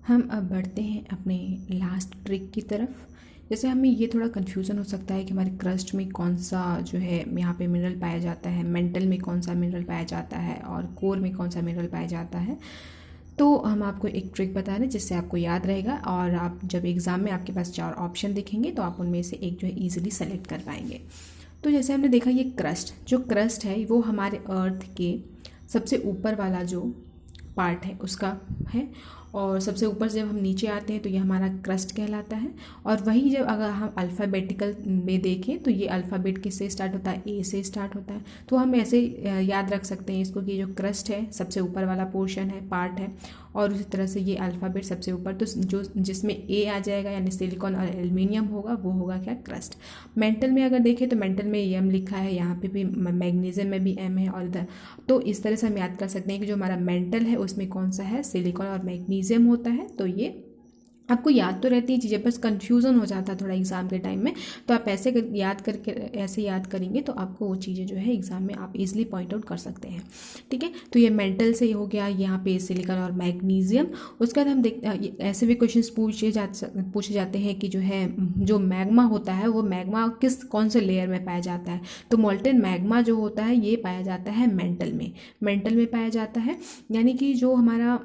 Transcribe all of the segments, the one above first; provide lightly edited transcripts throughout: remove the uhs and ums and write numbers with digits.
हम अब बढ़ते हैं अपने लास्ट ट्रिक की तरफ। जैसे हमें ये थोड़ा कन्फ्यूज़न हो सकता है कि हमारे क्रस्ट में कौन सा जो है यहाँ पे मिनरल पाया जाता है, मेंटल में कौन सा मिनरल पाया जाता है और कोर में कौन सा मिनरल पाया जाता है। तो हम आपको एक ट्रिक बता रहे हैं जिससे आपको याद रहेगा, और आप जब एग्ज़ाम में आपके पास 4 ऑप्शन दिखेंगे तो आप उनमें से एक जो है ईजिली सेलेक्ट कर पाएंगे। तो जैसे हमने देखा, ये जो क्रस्ट है वो हमारे अर्थ के सबसे ऊपर वाला जो पार्ट है उसका है, और सबसे ऊपर से जब हम नीचे आते हैं तो ये हमारा क्रस्ट कहलाता है। और वही जब अगर हम अल्फ़ाबेटिकल में देखें तो ये अल्फ़ाबेट किससे स्टार्ट होता है, ए से स्टार्ट होता है। तो हम ऐसे याद रख सकते हैं इसको कि जो क्रस्ट है सबसे ऊपर वाला पोर्शन है, पार्ट है, और उसी तरह से ये अल्फ़ाबेट सबसे ऊपर, तो जो जिसमें ए आ जाएगा यानी सिलिकॉन और एल्युमिनियम होगा वो होगा क्या, क्रस्ट। मेंटल में अगर देखें तो मेंटल में एम लिखा है, यहाँ पे भी मैग्नीशियम में भी एम है, और इधर तो इस तरह से हम याद कर सकते हैं कि जो हमारा मेंटल है उसमें कौन सा है, सिलिकॉन और मैग्नीशियम होता है। तो ये आपको याद तो रहती है चीज़ें, बस कन्फ्यूज़न हो जाता है थोड़ा एग्ज़ाम के टाइम में। तो आप ऐसे ऐसे याद करेंगे तो आपको वो चीज़ें जो है एग्ज़ाम में आप इजीली पॉइंट आउट कर सकते हैं। ठीक है, तो ये मेंटल से हो गया, यहाँ पे सिलिकॉन और मैग्नीशियम। उसके बाद हम ऐसे भी क्वेश्चन पूछे जाते हैं कि जो है जो मैग्मा होता है वो मैग्मा कौन से लेयर में पाया जाता है। तो मोल्टेन मैग्मा जो होता है ये पाया जाता है मेंटल में पाया जाता है। यानी कि जो हमारा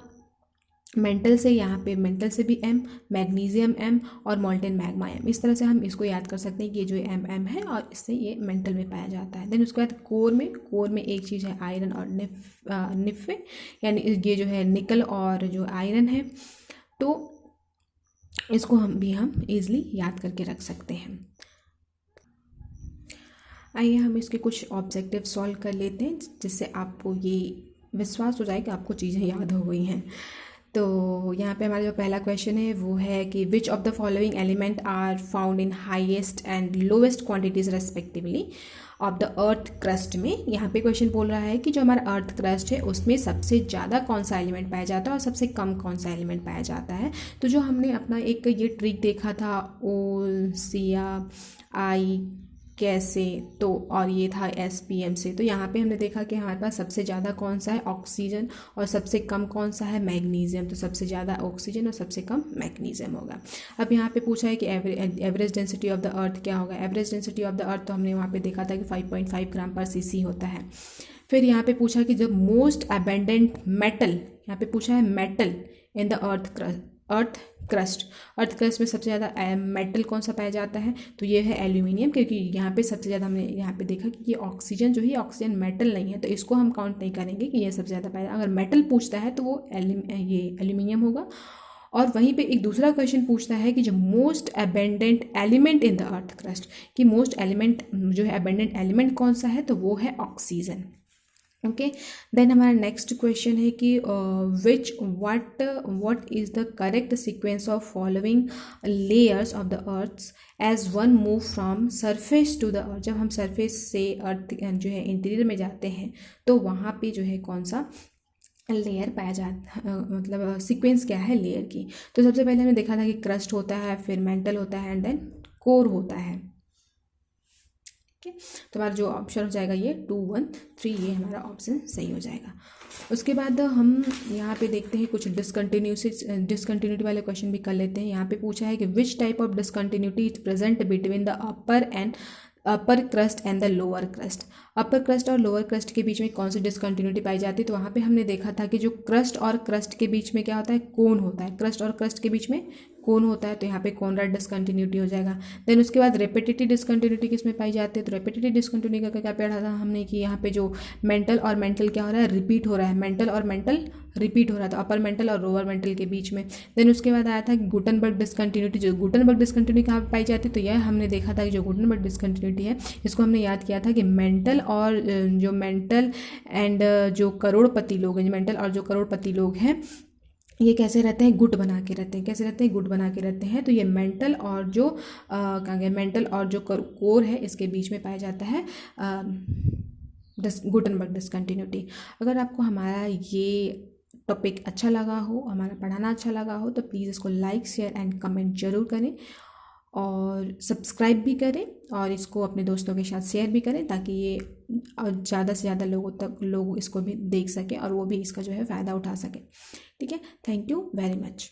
मेंटल से, यहाँ पे मेंटल से भी एम, मैग्नीशियम एम और मोल्टेन मैग्मा एम, इस तरह से हम इसको याद कर सकते हैं कि ये जो एम है और इससे ये मेंटल में पाया जाता है। देन उसके बाद कोर में एक चीज़ है आयरन और निफ्फे, यानी ये जो है निकल और जो आयरन है, तो इसको हम ईजिली याद करके रख सकते हैं। आइए हम इसके कुछ ऑब्जेक्टिव सॉल्व कर लेते हैं जिससे आपको ये विश्वास हो जाए कि आपको चीज़ें याद हो गई हैं। तो यहाँ पे हमारा जो पहला क्वेश्चन है वो है कि which of the following element are found in highest and lowest quantities respectively of the earth crust में। यहाँ पे क्वेश्चन बोल रहा है कि जो हमारा अर्थ क्रस्ट है उसमें सबसे ज़्यादा कौन सा एलिमेंट पाया जाता है और सबसे कम कौन सा एलिमेंट पाया जाता है। तो जो हमने अपना एक ये ट्रिक देखा था ओ सिया आई कैसे, तो और ये था SPM से, तो यहाँ पे हमने देखा कि हमारे पास सबसे ज़्यादा कौन सा है, ऑक्सीजन, और सबसे कम कौन सा है, मैग्नीशियम। तो सबसे ज़्यादा ऑक्सीजन और सबसे कम मैग्नीशियम होगा। अब यहाँ पे पूछा है कि एवरेज डेंसिटी ऑफ द अर्थ क्या होगा। एवरेज डेंसिटी ऑफ द अर्थ तो हमने वहाँ पे देखा था कि 5.5 ग्राम पर cc होता है। फिर यहाँ पे पूछा कि जो मोस्ट अबेंडेंट मेटल, यहाँ पे पूछा है metal in the earth crust में सबसे ज़्यादा मेटल कौन सा पाया जाता है, तो ये है एल्यूमिनियम, क्योंकि यहाँ पे सबसे ज़्यादा हमने यहाँ पे देखा कि ये ऑक्सीजन जो है ऑक्सीजन मेटल नहीं है, तो इसको हम काउंट नहीं करेंगे कि ये सबसे ज़्यादा पाया। अगर मेटल पूछता है तो वो ये एल्यूमिनियम होगा। और वहीं पे एक दूसरा क्वेश्चन पूछता है कि जो most abundant element in the earth crust, कि मोस्ट एलिमेंट जो है अबेंडेंट एलिमेंट कौन सा है, तो वो है ऑक्सीजन। ओके, देन हमारा नेक्स्ट क्वेश्चन है कि what is the correct sequence of following layers of the earth as one move from surface to the earth. जब हम सरफेस से अर्थ जो है इंटीरियर में जाते हैं तो वहाँ पे जो है कौन सा लेयर पाया जाता, मतलब सीक्वेंस क्या है लेयर की। तो सबसे पहले हमने देखा था कि क्रस्ट होता है, फिर मेंटल होता है, एंड देन कोर होता है। ठीक है, तो हमारा जो ऑप्शन हो जाएगा ये 2, 1, 3, ये हमारा ऑप्शन सही हो जाएगा। उसके बाद हम यहाँ पे देखते हैं कुछ डिसकंटिन्यूटी वाले क्वेश्चन भी कर लेते हैं। यहाँ पे पूछा है कि which type of discontinuity is present between the upper crust and the lower crust. Upper crust और लोअर क्रस्ट के बीच में कौन सी डिसकंटिन्यूटी पाई जाती है, तो वहाँ पे हमने देखा था कि जो क्रस्ट और क्रस्ट के बीच में क्या होता है, कोन होता है। क्रस्ट और क्रस्ट के बीच में कोन होता है, तो यहाँ पे कोनराड डिसकंटिन्यूटी हो जाएगा। देन उसके बाद रेपिटेटिव डिसकंटिन्यूटी किसमें पाई जाती है, तो रेपिटेटिव डिसकंटिन्यूटी का क्या पढ़ा था हमने कि यहाँ पे जो मेंटल और मेंटल क्या हो रहा है, रिपीट हो रहा है, मेंटल और मेंटल रिपीट हो रहा था अपर मेंटल और लोअर मेंटल के बीच में। देन उसके बाद आया था गुटनबर्ग डिसकंटिन्यूटी। जो गुटनबर्ग डिसकंटिन्यूटी कहाँ पाई जाती है, तो यह हमने देखा था कि जो गुटनबर्ग डिसकंटिन्यूटी है इसको हमने याद किया था कि मेंटल और जो मेंटल एंड जो करोड़पति लोग हैं, मेंटल और जो करोड़पति लोग हैं ये कैसे रहते हैं, गुट बना के रहते हैं। कैसे रहते हैं, गुट बना के रहते हैं। तो ये मेंटल और जो मेंटल और जो कोर है इसके बीच में पाया जाता है गुटनबर्ग डिसकंटिन्यूटी। अगर आपको हमारा ये टॉपिक अच्छा लगा हो, हमारा पढ़ाना अच्छा लगा हो, तो प्लीज़ इसको लाइक, शेयर एंड कमेंट जरूर करें, और सब्सक्राइब भी करें, और इसको अपने दोस्तों के साथ शेयर भी करें ताकि ये ज़्यादा से ज़्यादा लोग इसको भी देख सकें और वो भी इसका जो है फ़ायदा उठा सकें। ठीक है, थैंक यू वेरी मच।